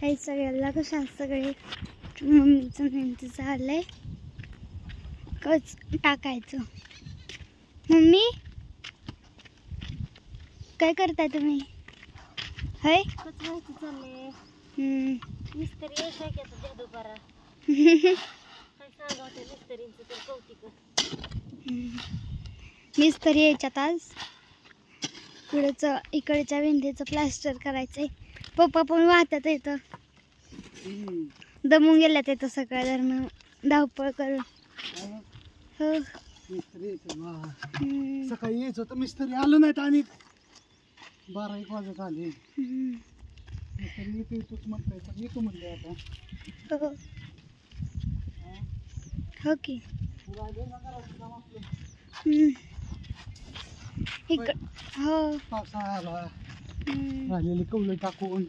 हे सगळ्याला कशा सगळे मम्मीचं नेमकं झालंय कच टाकायचं. मम्मी काय करताय तुम्ही? हाय कच व्हायचं चाललंय. मिस्त्री यायचं की आता जादू करा. काय सांगा ते मिस्त्रींचं तर कौतिक. मिस्त्री यायच्यात आज. पुढचं इकडच्या भिंतीचं प्लास्टर करायचंय. पप्पा पण वाहतात इथं. दमून गेल्यात इथं सकाळ दरम्यान धावपळ करून. हो मिस्त्री सकाळी यायचं होतं, मिस्त्री आलं नाहीत आणि 12-1 वाजत आले. मिस्त्री येतोच म्हणताय पण येतो म्हणले आता. हो हो की हो पावसाळा आला, राहिलेले कौलं टाकून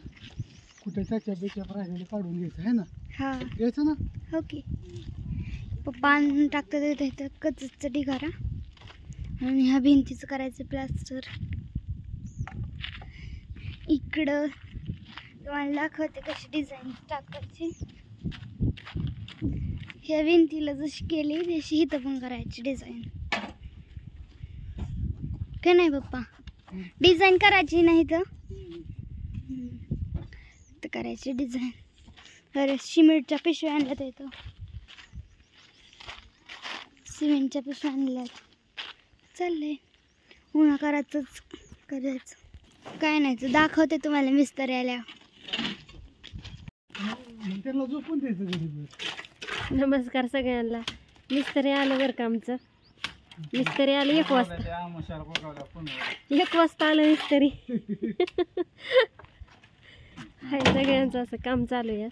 कुठे त्याच्या बेच्यात राहिलेले काढून घ्यायचं आहे ना. हा घ्यायचं ना. हो की पप्पा टाकतात इथं कचचा ढिगारा आणि ह्या भिंतीचं करायचं प्लास्टर. इकडं तुम्हाला दाखवते कशी डिझाईन टाकायची. ह्या भिंतीला जशी केली तशी इथं पण करायची डिझाईन. काय नाही पप्पा डिझाईन करायची नाही तर करायची डिझाईन. अरे सिमेंटच्या पिशव्या आणल्यात इथं. सिमेंटच्या पिशव्या आणल्यात. चाललंय उन्हाकाराचंच करायचं. काय नाही तर दाखवते तुम्हाला मिस्त्री आल्यावर. त्याला झोपून द्यायचं घरी. नमस्कार सगळ्यांना. मिस्त्री आलं बरं का आमचं. मिस्त्री आलं 1 वाजता. 1 वाजता आलं मिस्त्री. हाय सगळ्यांचं असं काम चालू आहे.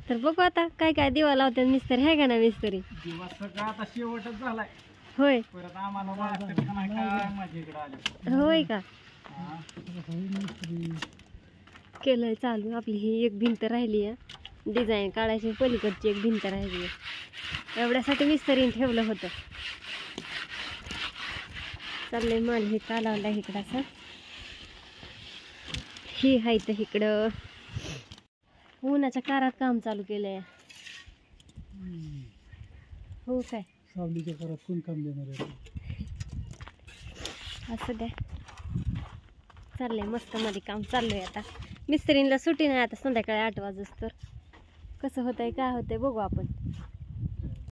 तर बघू आता काय काय दिवा लावतात मिस्त्री. आहे का ना मिस्त्री? दिवस सगळा आता शेवटच झालाय. होय परत आम्हाला माझ्या इकडे आले. होय का केलंय चालू. आपली ही एक भिंत राहिली आहे डिझाईन काढायची. पलीकडची एक भिंत राहिली आहे. एवढ्यासाठी मिस्त्रीने ठेवलं होतं. चाललंय माल हे का लावला इकडं असं. ही आहे तर इकडं उन्हाच्या कारात काम चालू केलंय. हो काय सावलीच्या घरात कोण काम देणार आहे? असं द्या. चाललंय मस्त मध्ये काम चाललंय. आता मिस्त्रींना सुट्टी नाही आता संध्याकाळी 8 वाजता. तर कसं होतंय काय होतंय बघू आपण.